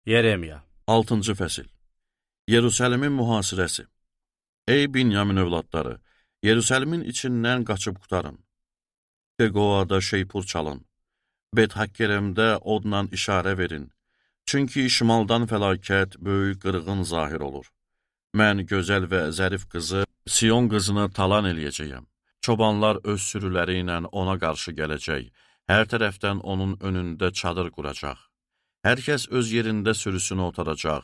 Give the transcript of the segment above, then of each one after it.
Yeremiya 6-cı fəsil. Yerusəlimin mühasirəsi. Ey Binyamin övladları, Yerusəlimin içindən qaçıb qutarın. Teqoada şeypur çalın. Bet-Hakkeremdə odla işarə verin. Çünki şimaldan fəlakət, böyük qırğın zahir olur. Mən gözəl və zərif qızı, Siyon qızını talan eləyəcəyəm. Çobanlar öz sürüləri ilə ona qarşı gələcək. Hər tərəfdən onun önündə çadır quracaq. Hər kəs öz yerində sürüsünü otaracaq.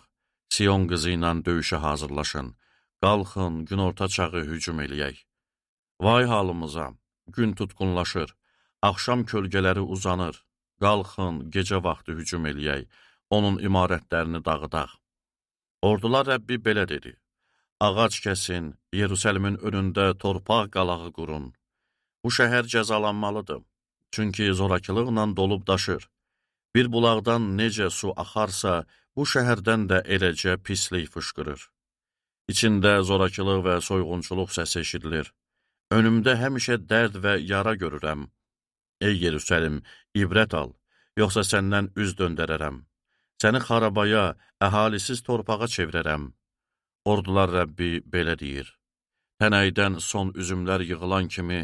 Siyon qızı ilə döyüşə hazırlaşın. Qalxın, günorta çağı hücum eləyək. Vay halımıza, gün tutqunlaşır. Axşam kölgələri uzanır. Qalxın, gecə vaxtı hücum eləyək. Onun imarətlərini dağıdaq. Ordular Rəbbi belə dedi. Ağac kəsin, Yerusəlimin önündə torpaq qalağı qurun. Bu şəhər cəzalanmalıdır. Çünki zorakılıqla dolub daşır. Bir bulaqdan necə su axarsa, bu şəhərdən də eləcə pislik fışqırır. İçində zorakılıq və soyğunçuluq səsi eşidilir. Önümdə həmişə dərd və yara görürəm. Ey Yerusəlim, ibrət al, yoxsa səndən üz döndərərəm. Səni xarabaya, əhalisiz torpağa çevirərəm. Ordular Rəbbi belə deyir. Tənəydən son üzümlər yığılan kimi,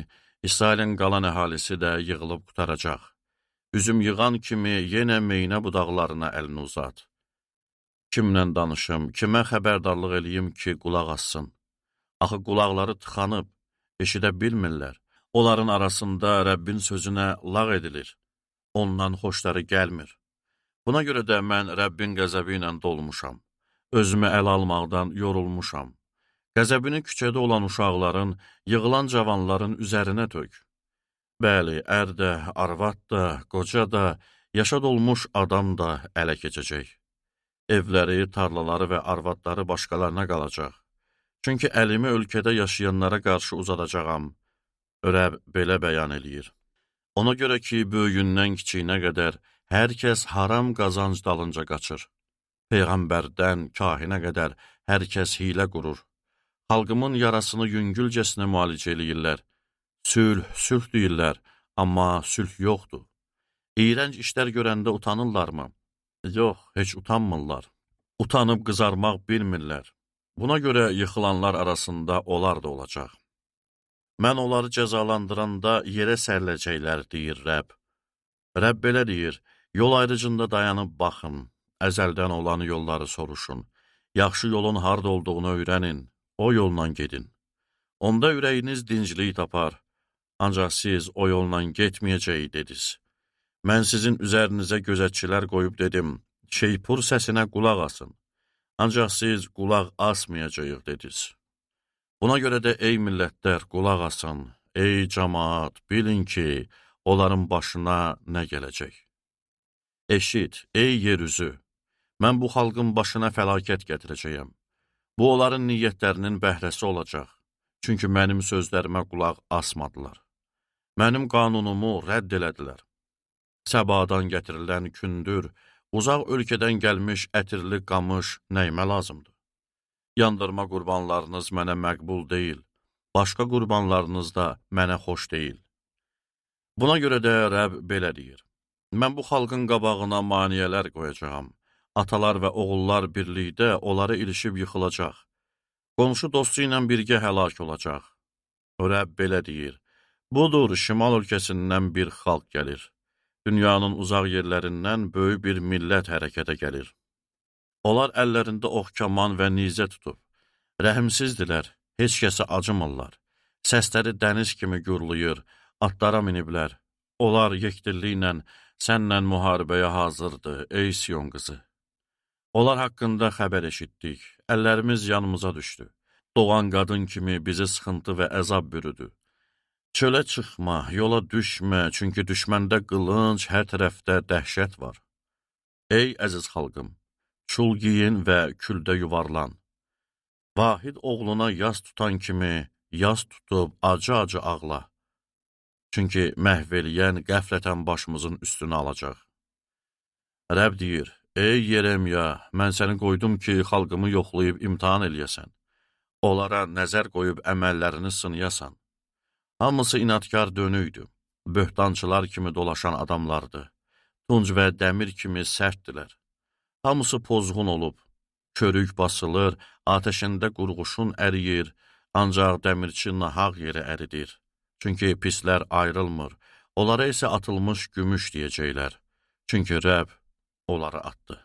İsrailin qalan əhalisi də yığılıb qutaracaq. Üzüm yığan kimi yenə meynə budaqlarına əlini uzat. Kimlə danışım, kimə xəbərdarlıq eləyim ki, qulaq assın. Axı qulaqları tıxanıb, eşidə bilmirlər. Onların arasında Rəbbin sözünə lağ edilir. Ondan xoşları gəlmir. Buna görə də mən Rəbbin qəzəbi ilə dolmuşam. Özümü əl almaqdan yorulmuşam. Qəzəbini küçədə olan uşaqların, yığılan cavanların üzərinə tök. Bəli, ər də, arvad da, qoca da, yaşa dolmuş adam da ələ keçəcək. Evləri, tarlaları və arvadları başqalarına qalacaq. Çünki əlimi ölkədə yaşayanlara qarşı uzadacağam. Rəbb belə bəyan eləyir. Ona görə ki, böyüyündən kiçiyinə qədər hər kəs haram qazanc dalınca qaçır. Peyğəmbərdən kahinə qədər hər kəs hilə qurur. Xalqımın yarasını yüngülcəsinə müalicə eləyirlər. Sülh, sülh deyirlər, amma sülh yoxdur. İyrənc işlər görəndə utanırlarmı? Yox, heç utanmırlar. Utanıb qızarmaq bilmirlər. Buna görə yıxılanlar arasında onlar da olacaq. Mən onları cəzalandıranda yerə səriləcəklər, deyir Rəbb. Rəbb belə deyir, yol ayrıcında dayanıb baxın, əzəldən olan yolları soruşun. Yaxşı yolun harda olduğunu öyrənin, o yolla gedin. Onda ürəyiniz dincliyi tapar, ancaq siz o yolla getməyəcəyi dediniz. Mən sizin üzərinizə gözətçilər qoyub dedim, şeypur səsinə qulaq asın. Ancaq siz qulaq asmayacağıq dediniz. Buna görə də ey millətlər qulaq asın, ey cəmaat, bilin ki, onların başına nə gələcək. Eşit, ey yer üzü, mən bu xalqın başına fəlakət gətirəcəyəm. Bu, onların niyyətlərinin bəhrəsi olacaq. Çünki mənim sözlərimə qulaq asmadılar. Mənim qanunumu rədd elədilər. Səbadan gətirilən kündür, uzaq ölkədən gəlmiş ətirli qamış nəyimə lazımdır? Yandırma qurbanlarınız mənə məqbul deyil, başqa qurbanlarınız da mənə xoş deyil. Buna görə də Rəbb belə deyir. Mən bu xalqın qabağına maniyələr qoyacağam. Atalar və oğullar birlikdə onları ilişib yıxılacaq. Qonşu dostu ilə birgə həlak olacaq. Rəbb belə deyir. Budur, şimal ölkəsindən bir xalq gəlir. Dünyanın uzaq yerlərindən böyük bir millət hərəkətə gəlir. Onlar əllərində ox-kaman və nizə tutub. Rəhimsizdilər, heç kəsə acımırlar. Səsləri dəniz kimi gurlayır, atlara miniblər. Onlar yekdilliklə sənlə müharibəyə hazırdır, ey Siyon qızı. Onlar haqqında xəbər eşitdik, əllərimiz yanımıza düşdü. Doğan qadın kimi bizi sıxıntı və əzab bürüdü. Çölə çıxma, yola düşmə, çünki düşməndə qılınc, hər tərəfdə dəhşət var. Ey əziz xalqım, çul giyin və küldə yuvarlan. Vahid oğluna yas tutan kimi yas tutub acı-acı ağla. Çünki məhv eləyən qəflətən başımızın üstünü alacaq. Rəbb deyir, ey Yeremiya, mən səni qoydum ki, xalqımı yoxlayıb imtihan eləyəsən. Onlara nəzər qoyub əməllərini sınayasan. Hamısı inadkar dönüydü, böhtançılar kimi dolaşan adamlardı. Tunc və dəmir kimi sərtdilər. Hamısı pozğun olub, körük basılır, atəşində qurğuşun əriyir, ancaq dəmirçi nahaq yeri əridir. Çünki pislər ayrılmır, onlara isə atılmış gümüş deyəcəklər. Çünki Rəbb onları atdı.